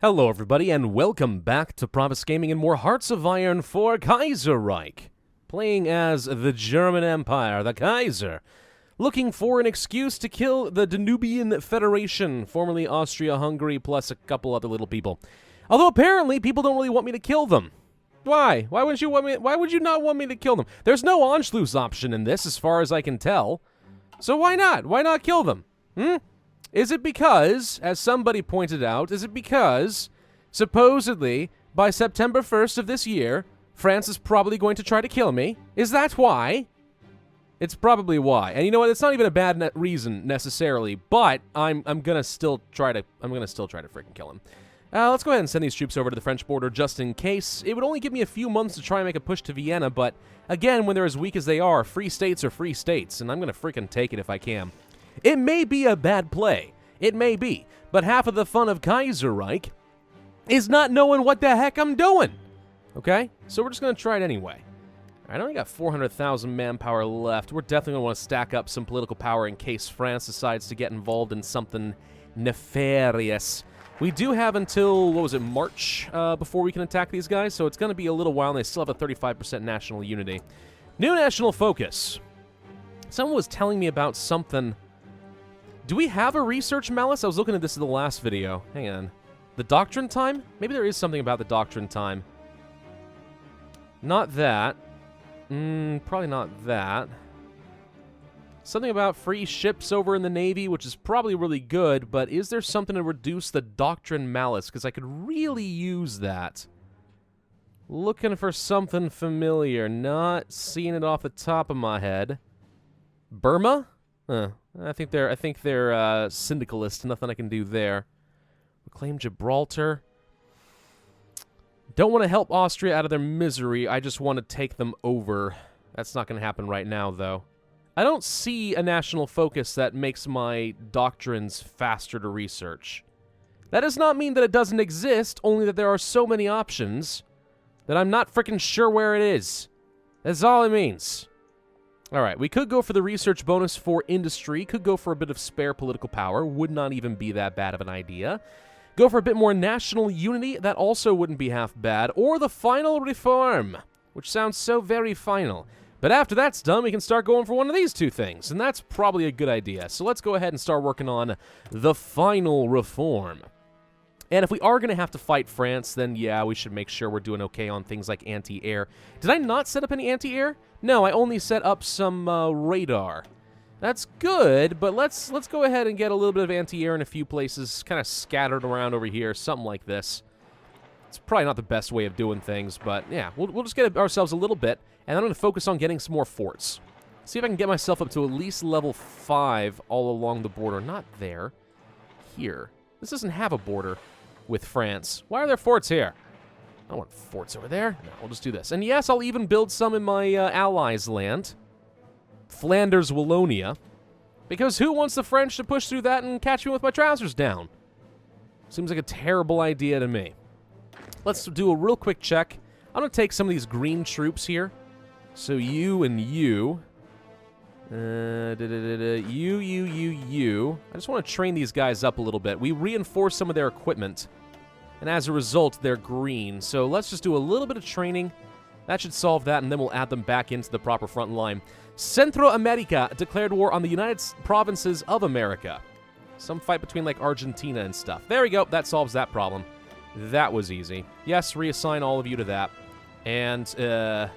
Hello everybody, and welcome back to Pravus Gaming and more Hearts of Iron for Kaiserreich. Playing as the German Empire, the Kaiser, looking for an excuse to kill the Danubian Federation, formerly Austria-Hungary, plus a couple other little people. Although apparently people don't really want me to kill them. Why? Why would you not want me to kill them? There's no Anschluss option in this, as far as I can tell. So why not? Why not kill them? Is it because, as somebody pointed out, is it because, supposedly, by September 1st of this year, France is probably going to try to kill me? Is that why? It's probably why. And you know what? It's not even a bad reason, necessarily, but I'm gonna still try to freaking kill him. Let's go ahead and send these troops over to the French border just in case. It would only give me a few months to try and make a push to Vienna, but, again, when they're as weak as they are, free states are free states, and I'm gonna freaking take it if I can. It may be a bad play. It may be. But half of the fun of Kaiserreich is not knowing what the heck I'm doing. Okay? So we're just going to try it anyway. I only got 400,000 manpower left. We're definitely going to want to stack up some political power in case France decides to get involved in something nefarious. We do have until, what was it, March before we can attack these guys, so it's going to be a little while, and they still have a 35% national unity. New national focus. Someone was telling me about something. Do we have a research malice? I was looking at this in the last video. Hang on. The doctrine time? Maybe there is something about the doctrine time. Not that. Probably not that. Something about free ships over in the Navy, which is probably really good, but is there something to reduce the doctrine malice? Because I could really use that. Looking for something familiar. Not seeing it off the top of my head. Burma? I think they're syndicalist. Nothing I can do there. Reclaim Gibraltar. Don't want to help Austria out of their misery. I just want to take them over. That's not going to happen right now, though. I don't see a national focus that makes my doctrines faster to research. That does not mean that it doesn't exist, only that there are so many options that I'm not freaking sure where it is. That's all it means. Alright, we could go for the research bonus for industry, could go for a bit of spare political power, would not even be that bad of an idea. Go for a bit more national unity, that also wouldn't be half bad. Or the final reform, which sounds so very final. But after that's done, we can start going for one of these two things, and that's probably a good idea. So let's go ahead and start working on the final reform. And if we are going to have to fight France, then yeah, we should make sure we're doing okay on things like anti-air. Did I not set up any anti-air? No, I only set up some radar. That's good, but let's go ahead and get a little bit of anti-air in a few places, kind of scattered around over here, something like this. It's probably not the best way of doing things, but yeah, we'll just get ourselves a little bit, and I'm going to focus on getting some more forts. See if I can get myself up to at least level 5 all along the border. Not there. Here. This doesn't have a border with France. Why are there forts here? I don't want forts over there. No, we'll just do this. And yes, I'll even build some in my allies' land. Flanders, Wallonia. Because who wants the French to push through that and catch me with my trousers down? Seems like a terrible idea to me. Let's do a real quick check. I'm going to take some of these green troops here. So you and you. You. I just want to train these guys up a little bit. We reinforce some of their equipment. And as a result, they're green. So let's just do a little bit of training. That should solve that, and then we'll add them back into the proper front line. Centro America declared war on the United Provinces of America. Some fight between, like, Argentina and stuff. There we go. That solves that problem. That was easy. Yes, reassign all of you to that. And, I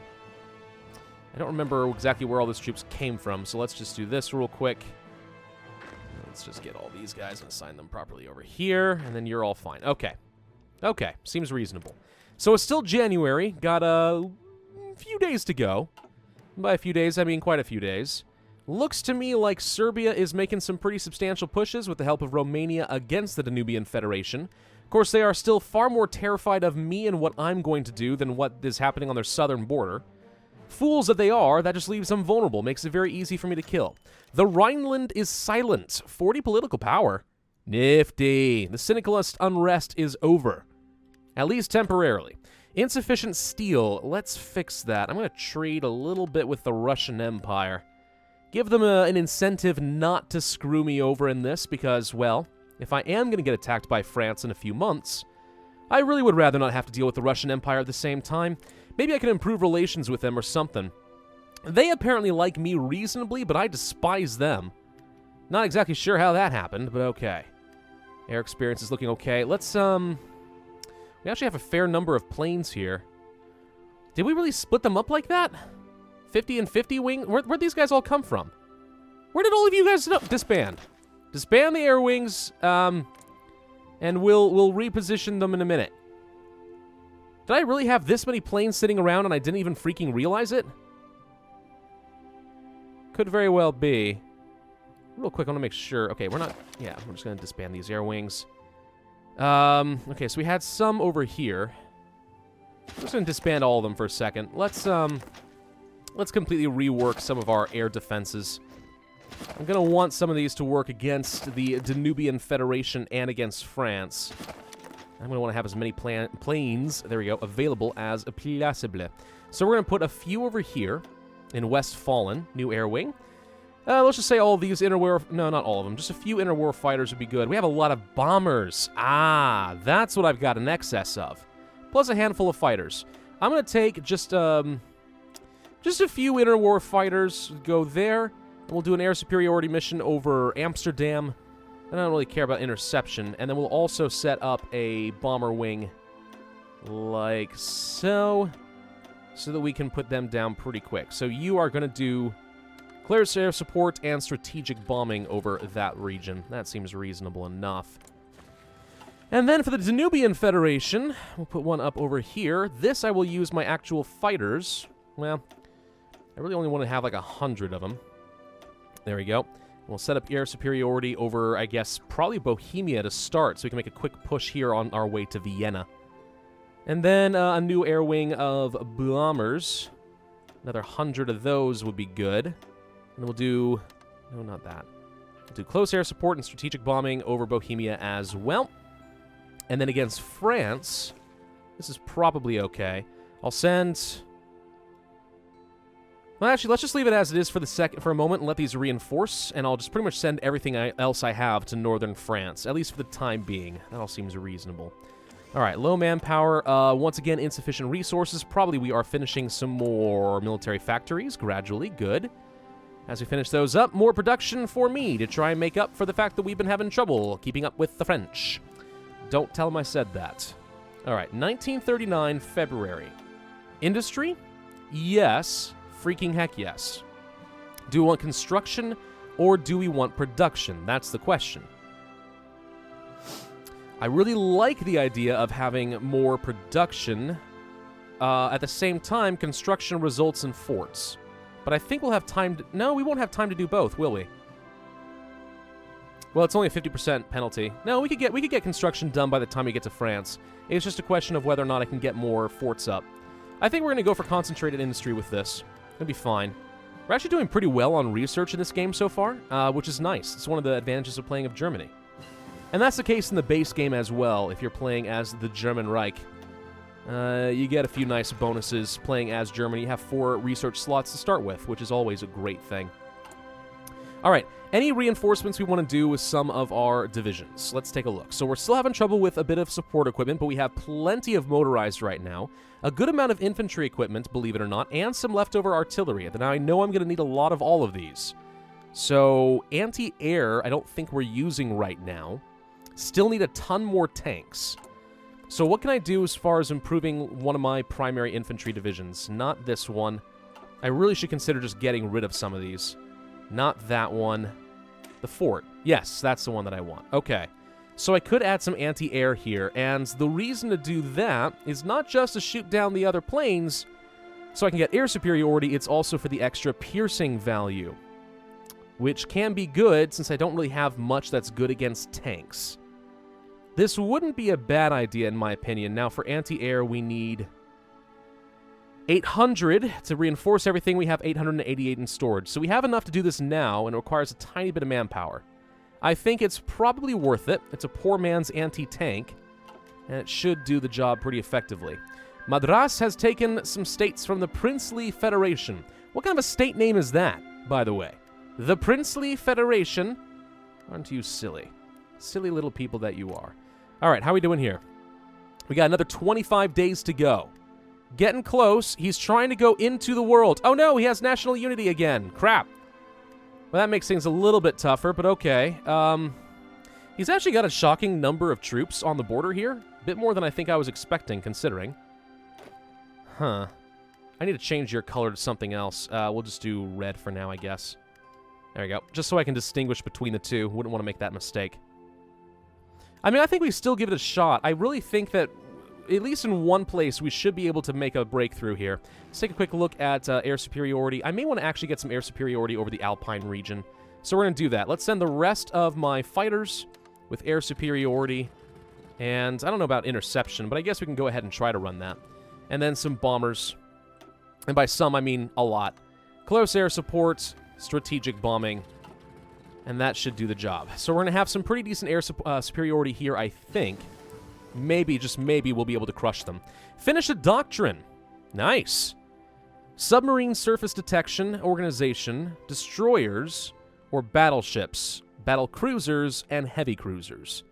don't remember exactly where all those troops came from, so let's just do this real quick. Let's just get all these guys and assign them properly over here, and then you're all fine. Okay. Okay, seems reasonable. So it's still January, got a few days to go. By a few days, I mean quite a few days. Looks to me like Serbia is making some pretty substantial pushes with the help of Romania against the Danubian Federation. Of course, they are still far more terrified of me and what I'm going to do than what is happening on their southern border. Fools that they are, that just leaves them vulnerable, makes it very easy for me to kill. The Rhineland is silent. 40 political power. Nifty. The syndicalist unrest is over. At least temporarily. Insufficient steel. Let's fix that. I'm going to trade a little bit with the Russian Empire. Give them an incentive not to screw me over in this because, well, if I am going to get attacked by France in a few months, I really would rather not have to deal with the Russian Empire at the same time. Maybe I can improve relations with them or something. They apparently like me reasonably, but I despise them. Not exactly sure how that happened, but okay. Air experience is looking okay. Let's, we actually have a fair number of planes here. Did we really split them up like that? 50 and 50 wing? Where'd these guys all come from? Where did all of you guys disband? Disband the air wings, and we'll reposition them in a minute. Did I really have this many planes sitting around and I didn't even freaking realize it? Could very well be. Real quick, I want to make sure. Okay, we're not... Yeah, we're just going to disband these air wings. Okay, so we had some over here. I'm just going to disband all of them for a second. Let's completely rework some of our air defenses. I'm going to want some of these to work against the Danubian Federation and against France. I'm going to want to have as many planes, there we go, available as possible. So we're going to put a few over here in Westfalen, new air wing. Let's just say all of these interwar... No, not all of them. Just a few interwar fighters would be good. We have a lot of bombers. Ah, that's what I've got in excess of. Plus a handful of fighters. I'm going to take just a few interwar fighters, go there. We'll do an air superiority mission over Amsterdam. I don't really care about interception. And then we'll also set up a bomber wing like so that we can put them down pretty quick. So you are going to do clear air support and strategic bombing over that region. That seems reasonable enough. And then for the Danubian Federation, we'll put one up over here. This I will use my actual fighters. Well, I really only want to have like 100 of them. There we go. We'll set up air superiority over, I guess, probably Bohemia to start, so we can make a quick push here on our way to Vienna. And then a new air wing of bombers. Another 100 of those would be good. And we'll do... No, not that. We'll do close air support and strategic bombing over Bohemia as well. And then against France, this is probably okay. I'll send... Well, actually, let's just leave it as it is for a moment and let these reinforce, and I'll just pretty much send everything else I have to northern France, at least for the time being. That all seems reasonable. All right, low manpower. Once again, insufficient resources. Probably we are finishing some more military factories gradually. Good. As we finish those up, more production for me to try and make up for the fact that we've been having trouble keeping up with the French. Don't tell them I said that. All right, 1939, February. Industry? Yes. Freaking heck yes. Do we want construction or do we want production? That's the question. I really like the idea of having more production. At the same time, construction results in forts. But I think we'll have time to... No, we won't have time to do both, will we? Well, it's only a 50% penalty. No, we could get construction done by the time we get to France. It's just a question of whether or not I can get more forts up. I think we're going to go for concentrated industry with this. It'll be fine. We're actually doing pretty well on research in this game so far, which is nice. It's one of the advantages of playing of Germany. And that's the case in the base game as well, if you're playing as the German Reich. You get a few nice bonuses playing as Germany. You have 4 research slots to start with, which is always a great thing. All right, any reinforcements we want to do with some of our divisions? Let's take a look. So we're still having trouble with a bit of support equipment, but we have plenty of motorized right now. A good amount of infantry equipment, believe it or not, and some leftover artillery. Now I know I'm going to need a lot of all of these. So anti-air, I don't think we're using right now. Still need a ton more tanks. So what can I do as far as improving one of my primary infantry divisions? Not this one. I really should consider just getting rid of some of these. Not that one. The fort. Yes, that's the one that I want. Okay. So I could add some anti-air here, and the reason to do that is not just to shoot down the other planes so I can get air superiority, it's also for the extra piercing value, which can be good since I don't really have much that's good against tanks. This wouldn't be a bad idea in my opinion. Now for anti-air we need 800 to reinforce everything. We have 888 in storage. So we have enough to do this now, and it requires a tiny bit of manpower. I think it's probably worth it. It's a poor man's anti-tank, and it should do the job pretty effectively. Madras has taken some states from the Princely Federation. What kind of a state name is that, by the way? The Princely Federation? Aren't you silly? Silly little people that you are. All right, how are we doing here? We got another 25 days to go. Getting close. He's trying to go into the world. Oh no, he has national unity again. Crap. Well, that makes things a little bit tougher, but okay. He's actually got a shocking number of troops on the border here. A bit more than I think I was expecting, considering. Huh. I need to change your color to something else. We'll just do red for now, I guess. There we go. Just so I can distinguish between the two. Wouldn't want to make that mistake. I mean, I think we still give it a shot. I really think that, at least in one place, we should be able to make a breakthrough here. Let's take a quick look at air superiority. I may want to actually get some air superiority over the Alpine region. So we're going to do that. Let's send the rest of my fighters with air superiority. And I don't know about interception, but I guess we can go ahead and try to run that. And then some bombers. And by some, I mean a lot. Close air support, strategic bombing. And that should do the job. So we're going to have some pretty decent air superiority here, I think. Maybe, just maybe, we'll be able to crush them. Finish a doctrine. Nice. Submarine surface detection, organization, destroyers, or battleships, battle cruisers, and heavy cruisers.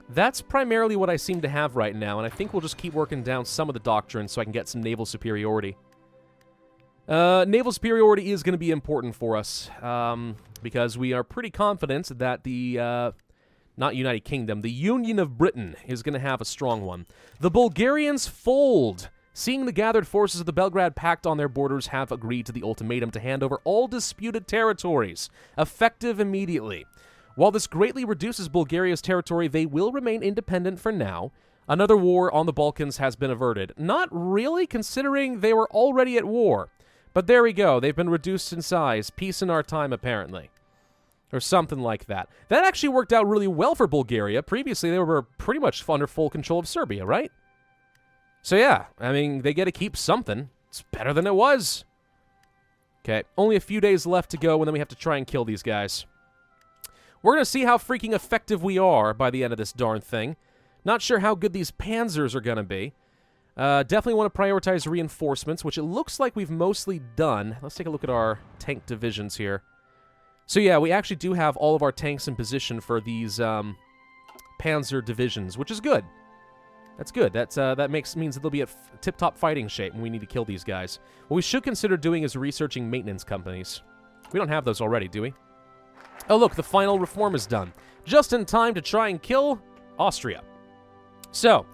That's primarily what I seem to have right now, and I think we'll just keep working down some of the doctrines so I can get some naval superiority. Naval superiority is going to be important for us, because we are pretty confident that the, not United Kingdom, the Union of Britain is going to have a strong one. The Bulgarians fold. Seeing the gathered forces of the Belgrade Pact on their borders have agreed to the ultimatum to hand over all disputed territories, effective immediately. While this greatly reduces Bulgaria's territory, they will remain independent for now. Another war on the Balkans has been averted. Not really, considering they were already at war. But there we go. They've been reduced in size. Peace in our time, apparently. Or something like that. That actually worked out really well for Bulgaria. Previously, they were pretty much under full control of Serbia, right? So yeah, I mean, they get to keep something. It's better than it was. Okay, only a few days left to go, and then we have to try and kill these guys. We're going to see how freaking effective we are by the end of this darn thing. Not sure how good these panzers are going to be. Definitely want to prioritize reinforcements, which it looks like we've mostly done. Let's take a look at our tank divisions here. So yeah, we actually do have all of our tanks in position for these panzer divisions, which is good. That's good. That means that they'll be at tip-top fighting shape when we need to kill these guys. What we should consider doing is researching maintenance companies. We don't have those already, do we? Oh, look, the final reform is done. Just in time to try and kill Austria. So,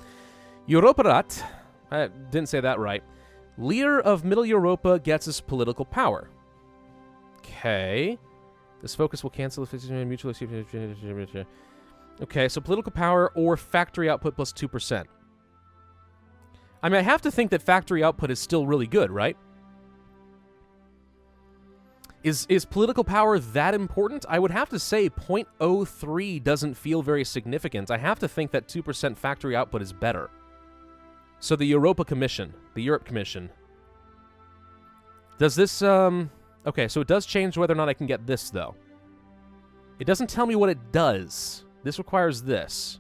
Europarat, I didn't say that right. Leader of Mitteleuropa gets his political power. Okay. This focus will cancel if it's mutual. Okay, so political power or factory output plus 2%. I mean, I have to think that factory output is still really good, right? Is political power that important? I would have to say 0.03 doesn't feel very significant. I have to think that 2% factory output is better. So the Europa Commission, the Europe Commission. Does this, okay, so it does change whether or not I can get this, though. It doesn't tell me what it does. This requires this.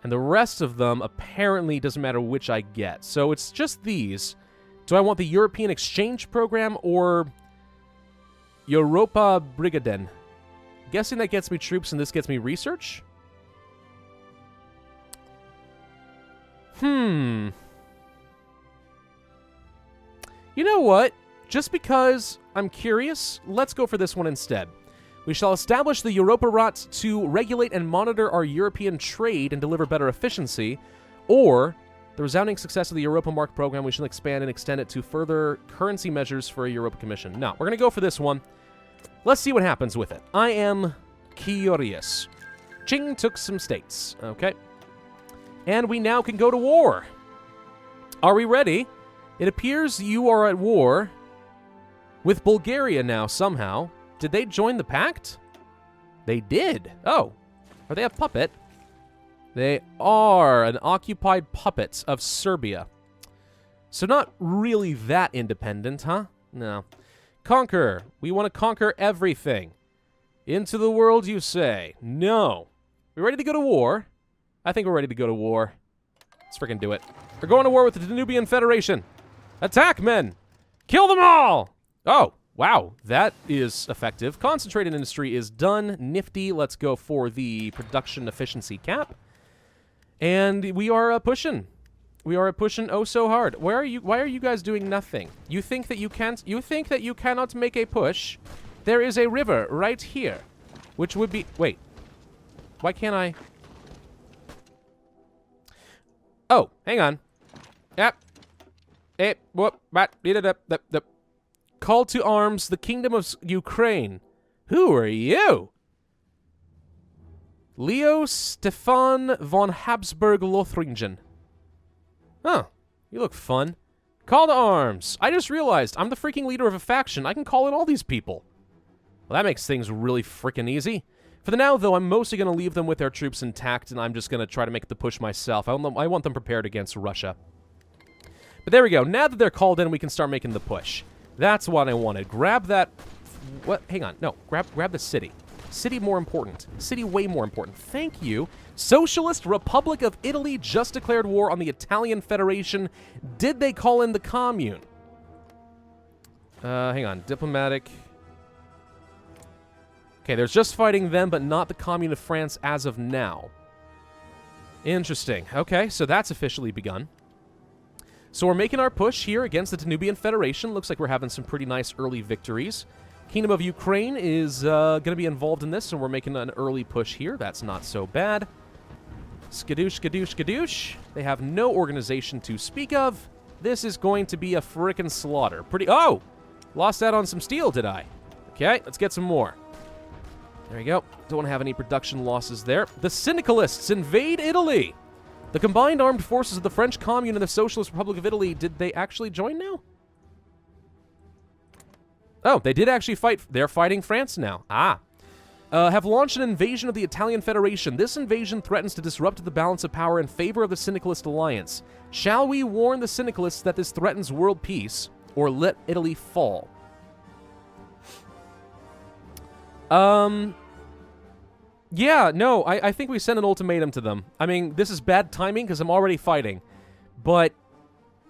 And the rest of them apparently doesn't matter which I get. So it's just these. Do I want the European Exchange Program or Europa Brigaden? Guessing that gets me troops and this gets me research? You know what? Just because I'm curious, let's go for this one instead. We shall establish the Europarat to regulate and monitor our European trade and deliver better efficiency, or the resounding success of the Europa Mark program, we shall expand and extend it to further currency measures for a Europa Commission. Now, we're going to go for this one. Let's see what happens with it. I am curious. Qing took some states. Okay. And we now can go to war. Are we ready? It appears you are at war with Bulgaria now somehow. Did they join the pact? They did. Oh. Are they a puppet? They are an occupied puppet of Serbia. So not really that independent, huh? No. Conquer. We want to conquer everything. Into the world, you say. No. We ready to go to war? I think we're ready to go to war. Let's freaking do it. We're going to war with the Danubian Federation. Attack, men! Kill them all! Oh. Wow, that is effective. Concentrated industry is done. Nifty. Let's go for the production efficiency cap. And we are pushing. We are pushing oh so hard. Why are you guys doing nothing? You think that you can't? You think that you cannot make a push? There is a river right here, which would be... Wait. Why can't I... Oh, hang on. Yep. Whoop. Call to arms, the Kingdom of Ukraine. Who are you? Leo Stefan von Habsburg-Lothringen. Huh. You look fun. Call to arms. I just realized I'm the freaking leader of a faction. I can call in all these people. Well, that makes things really freaking easy. For the now, though, I'm mostly going to leave them with their troops intact, and I'm just going to try to make the push myself. I want them prepared against Russia. But there we go. Now that they're called in, we can start making the push. That's what I wanted. Grab that... What? Hang on. No. Grab the city. City more important. City way more important. Thank you. Socialist Republic of Italy just declared war on the Italian Federation. Did they call in the commune? Hang on. Diplomatic... Okay, there's just fighting them, but not the Commune of France as of now. Interesting. Okay, so that's officially begun. So we're making our push here against the Danubian Federation. Looks like we're having some pretty nice early victories. Kingdom of Ukraine is going to be involved in this, so we're making an early push here. That's not so bad. Skadoosh, skadoosh, skadoosh. They have no organization to speak of. This is going to be a frickin' slaughter. Oh! Lost out on some steel, did I? Okay, let's get some more. There we go. Don't want to have any production losses there. The Syndicalists invade Italy. The combined armed forces of the French Commune and the Socialist Republic of Italy, did they actually join now? Oh, they did actually fight. They're fighting France now. Have launched an invasion of the Italian Federation. This invasion threatens to disrupt the balance of power in favor of the Syndicalist alliance. Shall we warn the Syndicalists that this threatens world peace, or let Italy fall? Yeah, no, I think we send an ultimatum to them. I mean, this is bad timing because I'm already fighting. But,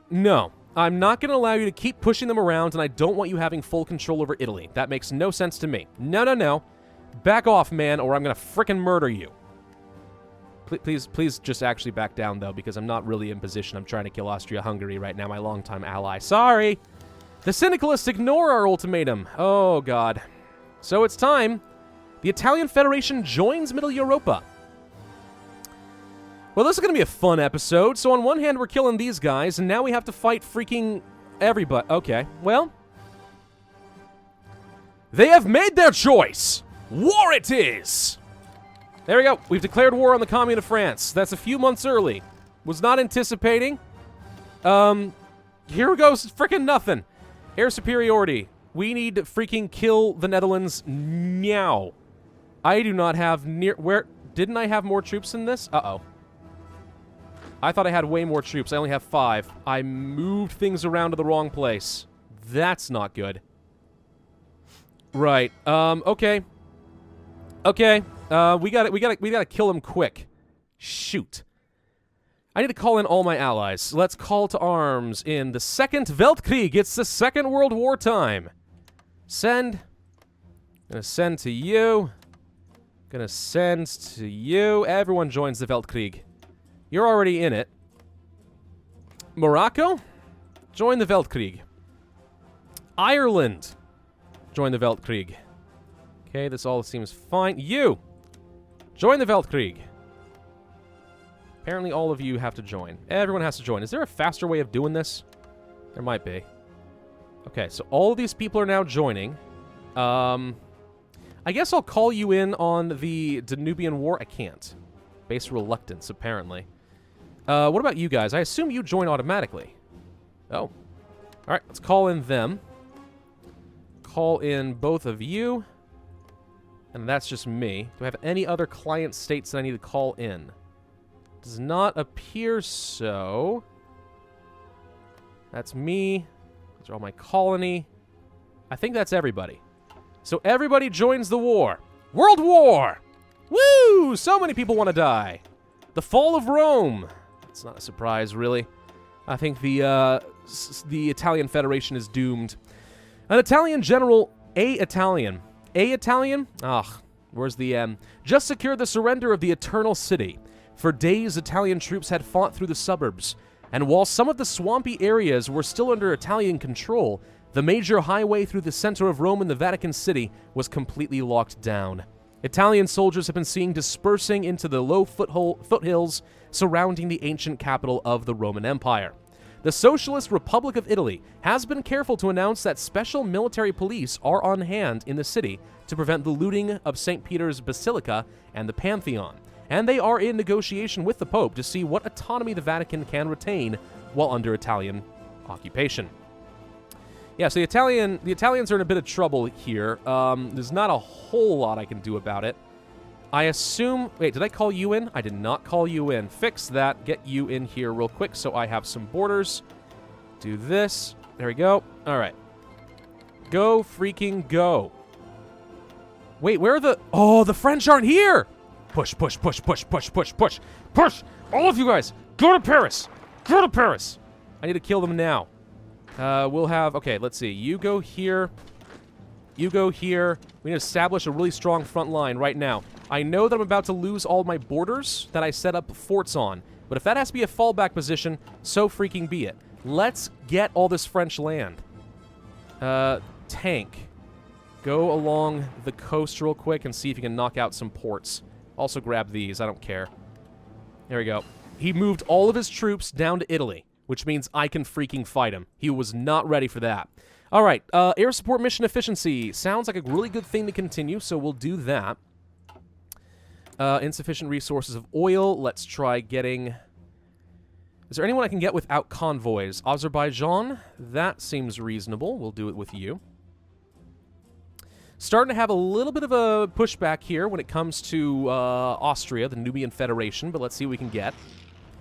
no. I'm not going to allow you to keep pushing them around, and I don't want you having full control over Italy. That makes no sense to me. No, no, no. Back off, man, or I'm going to frickin' murder you. Please just actually back down, though, because I'm not really in position. I'm trying to kill Austria-Hungary right now, my longtime ally. Sorry! The Syndicalists ignore our ultimatum. Oh, God. So it's time. The Italian Federation joins Mitteleuropa. Well, this is going to be a fun episode. So on one hand, we're killing these guys, and now we have to fight freaking everybody. Okay, well. They have made their choice. War it is. There we go. We've declared war on the Commune of France. That's a few months early. Was not anticipating. Here goes freaking nothing. Air superiority. We need to freaking kill the Netherlands now. I do not have didn't I have more troops in this? Uh-oh. I thought I had way more troops. I only have 5. I moved things around to the wrong place. That's not good. Right. Okay. Okay. We gotta kill him quick. Shoot. I need to call in all my allies. Let's call to arms in the Second Weltkrieg. It's the Second World War time. Send. Gonna send to you. Gonna send to you. Everyone joins the Weltkrieg. You're already in it. Morocco? Join the Weltkrieg. Ireland. Join the Weltkrieg. Okay, this all seems fine. You! Join the Weltkrieg. Apparently all of you have to join. Everyone has to join. Is there a faster way of doing this? There might be. Okay, so all of these people are now joining. I guess I'll call you in on the Danubian War. I can't. Base reluctance, apparently. What about you guys? I assume you join automatically. Oh. Alright, let's call in them. Call in both of you. And that's just me. Do I have any other client states that I need to call in? Does not appear so. That's me. Those are all my colony. I think that's everybody. So everybody joins the war. World War! Woo! So many people want to die. The fall of Rome. It's not a surprise, really. I think the Italian Federation is doomed. An Italian general, A Italian? Ugh, where's the M? Just secured the surrender of the Eternal City. For days, Italian troops had fought through the suburbs, and while some of the swampy areas were still under Italian control, the major highway through the center of Rome and the Vatican City was completely locked down. Italian soldiers have been seen dispersing into the low foothills surrounding the ancient capital of the Roman Empire. The Socialist Republic of Italy has been careful to announce that special military police are on hand in the city to prevent the looting of St. Peter's Basilica and the Pantheon, and they are in negotiation with the Pope to see what autonomy the Vatican can retain while under Italian occupation. Yeah, so the Italians are in a bit of trouble here. There's not a whole lot I can do about it. I assume... Wait, did I call you in? I did not call you in. Fix that. Get you in here real quick so I have some borders. Do this. There we go. All right. Go freaking go. Wait, where are the... Oh, the French aren't here! Push, push, push, push, push, push, push, push! All of you guys, go to Paris! Go to Paris! I need to kill them now. We'll have... Okay, let's see. You go here. You go here. We need to establish a really strong front line right now. I know that I'm about to lose all my borders that I set up forts on, but if that has to be a fallback position, so freaking be it. Let's get all this French land. Tank. Go along the coast real quick and see if you can knock out some ports. Also grab these. I don't care. There we go. He moved all of his troops down to Italy, which means I can freaking fight him. He was not ready for that. All right, air support mission efficiency. Sounds like a really good thing to continue, so we'll do that. Insufficient resources of oil. Let's try getting... Is there anyone I can get without convoys? Azerbaijan? That seems reasonable. We'll do it with you. Starting to have a little bit of a pushback here when it comes to Austria, the Nubian Federation, but let's see what we can get.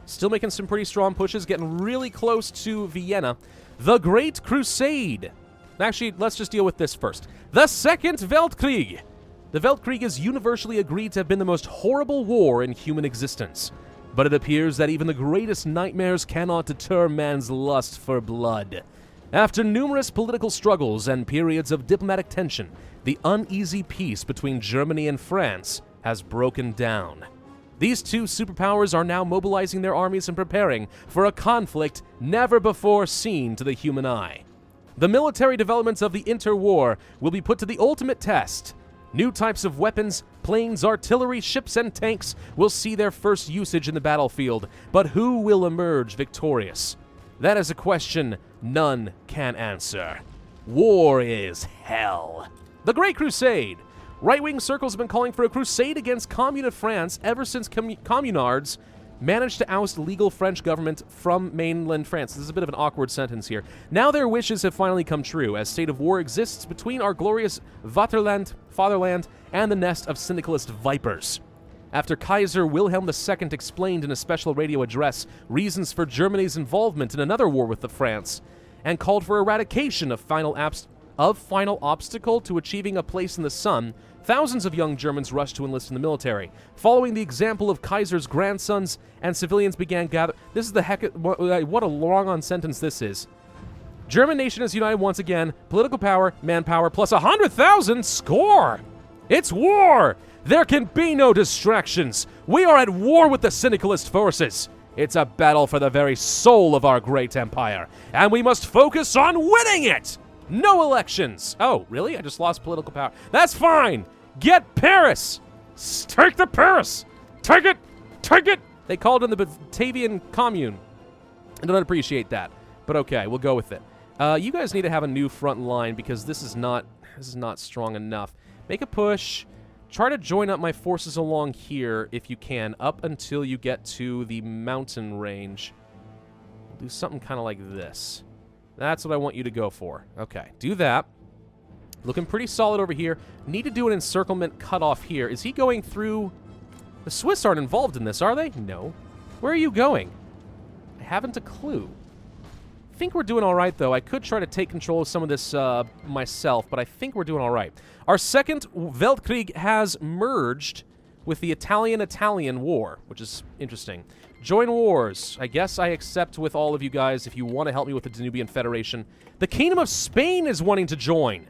Still making some pretty strong pushes, getting really close to Vienna. The Great Crusade. Actually, let's just deal with this first. The Second Weltkrieg. The Weltkrieg is universally agreed to have been the most horrible war in human existence. But it appears that even the greatest nightmares cannot deter man's lust for blood. After numerous political struggles and periods of diplomatic tension, the uneasy peace between Germany and France has broken down. These two superpowers are now mobilizing their armies and preparing for a conflict never before seen to the human eye. The military developments of the interwar will be put to the ultimate test. New types of weapons, planes, artillery, ships, and tanks will see their first usage in the battlefield, but who will emerge victorious? That is a question none can answer. War is hell. The Great Crusade. Right-wing circles have been calling for a crusade against Commune France ever since communards managed to oust legal French government from mainland France. This is a bit of an awkward sentence here. Now their wishes have finally come true, as state of war exists between our glorious fatherland, and the nest of syndicalist vipers. After Kaiser Wilhelm II explained in a special radio address reasons for Germany's involvement in another war with France, and called for eradication of final obstacle to achieving a place in the sun, thousands of young Germans rushed to enlist in the military. Following the example of Kaiser's grandsons, and civilians began gathering... This is the what a long-on sentence this is. German nation is united once again. Political power, manpower, plus 100,000 score! It's war! There can be no distractions. We are at war with the syndicalist forces. It's a battle for the very soul of our great empire, and we must focus on winning it! No elections! Oh, really? I just lost political power. That's fine! Get Paris! Take the Paris! Take it! Take it! They called it the Batavian Commune. I don't appreciate that, but okay, we'll go with it. You guys need to have a new front line because this is not strong enough. Make a push. Try to join up my forces along here if you can, up until you get to the mountain range. Do something kind of like this. That's what I want you to go for. Okay, do that. Looking pretty solid over here. Need to do an encirclement cutoff here. Is he going through... The Swiss aren't involved in this, are they? No. Where are you going? I haven't a clue. I think we're doing all right, though. I could try to take control of some of this myself, but I think we're doing all right. Our second Weltkrieg has merged with the Italian War, which is interesting. Join wars. I guess I accept with all of you guys if you want to help me with the Danubian Federation. The Kingdom of Spain is wanting to join.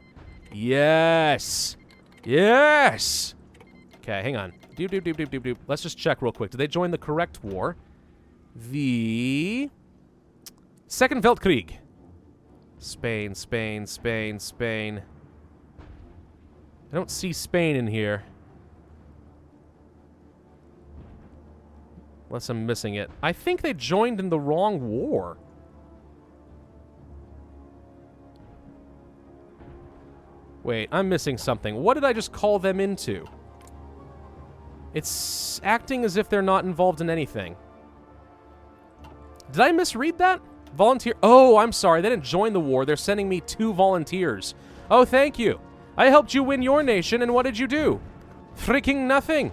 Yes. Yes. Okay, hang on. Doop, doop, doop, doop, doop, doop. Let's just check real quick. Did they join the correct war? The Second Weltkrieg. Spain, Spain, Spain, Spain. I don't see Spain in here. Unless I'm missing it. I think they joined in the wrong war. Wait, I'm missing something. What did I just call them into? It's acting as if they're not involved in anything. Did I misread that? Volunteer. Oh, I'm sorry. They didn't join the war. They're sending me 2 volunteers. Oh, thank you. I helped you win your nation, and what did you do? Freaking nothing.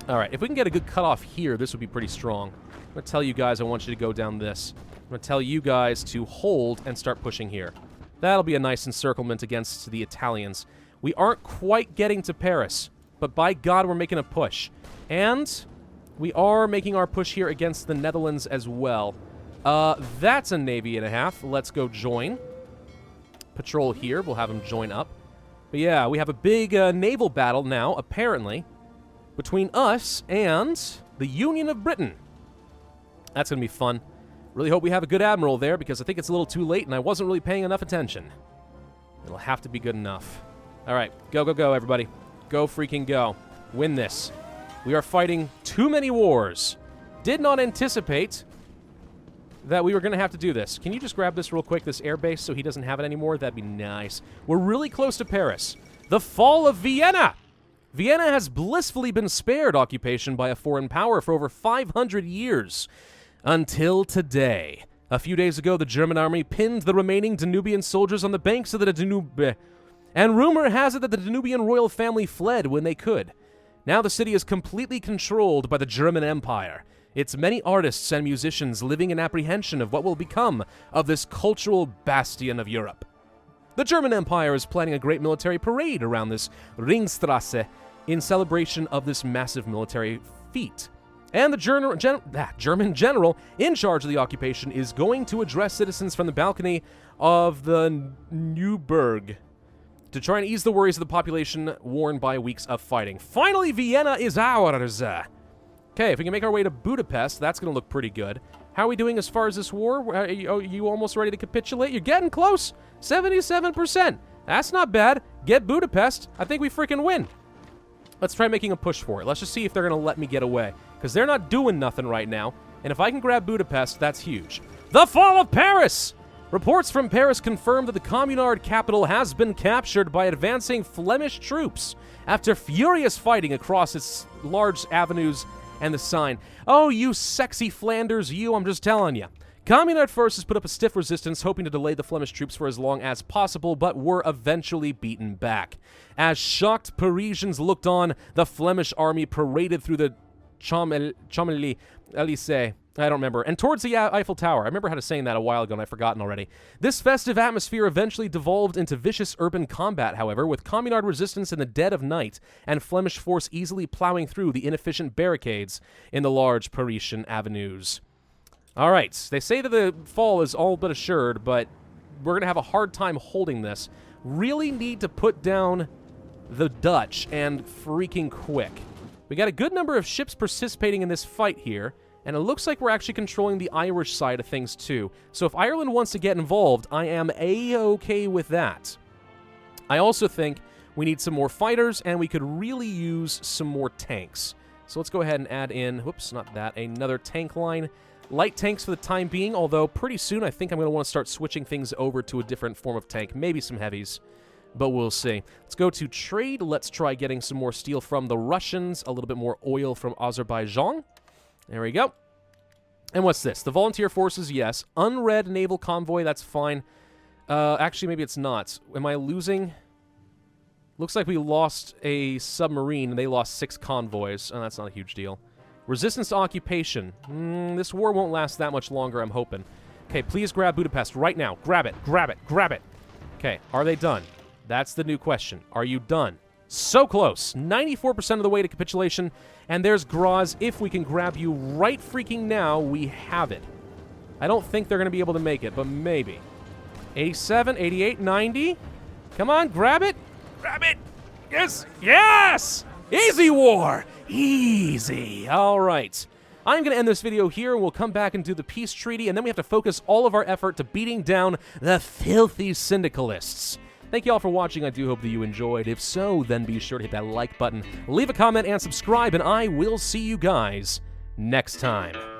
All right, if we can get a good cutoff here, this would be pretty strong. I'm going to tell you guys I want you to go down this. I'm going to tell you guys to hold and start pushing here. That'll be a nice encirclement against the Italians. We aren't quite getting to Paris, but by God, we're making a push. And we are making our push here against the Netherlands as well. That's a navy and a half. Let's go join. Patrol here. We'll have them join up. But yeah, we have a big naval battle now, apparently, between us and the Union of Britain. That's going to be fun. Really hope we have a good admiral there, because I think it's a little too late and I wasn't really paying enough attention. It'll have to be good enough. All right, go, go, go, everybody. Go freaking go. Win this. We are fighting too many wars. Did not anticipate that we were going to have to do this. Can you just grab this real quick, this airbase, so he doesn't have it anymore? That'd be nice. We're really close to Paris. The fall of Vienna! Vienna has blissfully been spared occupation by a foreign power for over 500 years. Until today. A few days ago, the German army pinned the remaining Danubian soldiers on the banks of the Danube. And rumor has it that the Danubian royal family fled when they could. Now the city is completely controlled by the German Empire. Its many artists and musicians living in apprehension of what will become of this cultural bastion of Europe. The German Empire is planning a great military parade around this Ringstrasse in celebration of this massive military feat. And the German general in charge of the occupation is going to address citizens from the balcony of the Neuburg to try and ease the worries of the population worn by weeks of fighting. Finally, Vienna is ours! Okay, if we can make our way to Budapest, that's going to look pretty good. How are we doing as far as this war? Are you almost ready to capitulate? You're getting close! 77%! That's not bad. Get Budapest. I think we freaking win. Let's try making a push for it. Let's just see if they're going to let me get away. Because they're not doing nothing right now. And if I can grab Budapest, that's huge. The fall of Paris! Reports from Paris confirm that the Communard capital has been captured by advancing Flemish troops after furious fighting across its large avenues and the Seine. Oh, you sexy Flanders, you, I'm just telling you. Communard forces put up a stiff resistance, hoping to delay the Flemish troops for as long as possible, but were eventually beaten back. As shocked Parisians looked on, the Flemish army paraded through the Champs-Élysées. I don't remember. And towards the Eiffel Tower. I remember how to say that a while ago, and I've forgotten already. This festive atmosphere eventually devolved into vicious urban combat, however, with Communard resistance in the dead of night, and Flemish force easily plowing through the inefficient barricades in the large Parisian avenues. All right, they say that the fall is all but assured, but we're going to have a hard time holding this. Really need to put down the Dutch, and freaking quick. We got a good number of ships participating in this fight here, and it looks like we're actually controlling the Irish side of things too. So if Ireland wants to get involved, I am A-okay with that. I also think we need some more fighters, and we could really use some more tanks. So let's go ahead and add in, whoops, not that, another tank line. Light tanks for the time being, although pretty soon I think I'm going to want to start switching things over to a different form of tank. Maybe some heavies, but we'll see. Let's go to trade. Let's try getting some more steel from the Russians, a little bit more oil from Azerbaijan. There we go. And what's this? The volunteer forces, yes. Unread naval convoy, that's fine. Actually, maybe it's not. Am I losing? Looks like we lost a submarine, and they lost 6 convoys. Oh, that's not a huge deal. Resistance to occupation. This war won't last that much longer, I'm hoping. Okay, please grab Budapest right now. Grab it, grab it, grab it. Okay, are they done? That's the new question. Are you done? So close. 94% of the way to capitulation. And there's Graz. If we can grab you right freaking now, we have it. I don't think they're going to be able to make it, but maybe. 87, 88, 90. Come on, grab it. Grab it. Yes. Yes! Easy war! Easy. All right. I'm going to end this video here, and we'll come back and do the peace treaty, and then we have to focus all of our effort to beating down the filthy syndicalists. Thank you all for watching. I do hope that you enjoyed. If so, then be sure to hit that like button, leave a comment, and subscribe, and I will see you guys next time.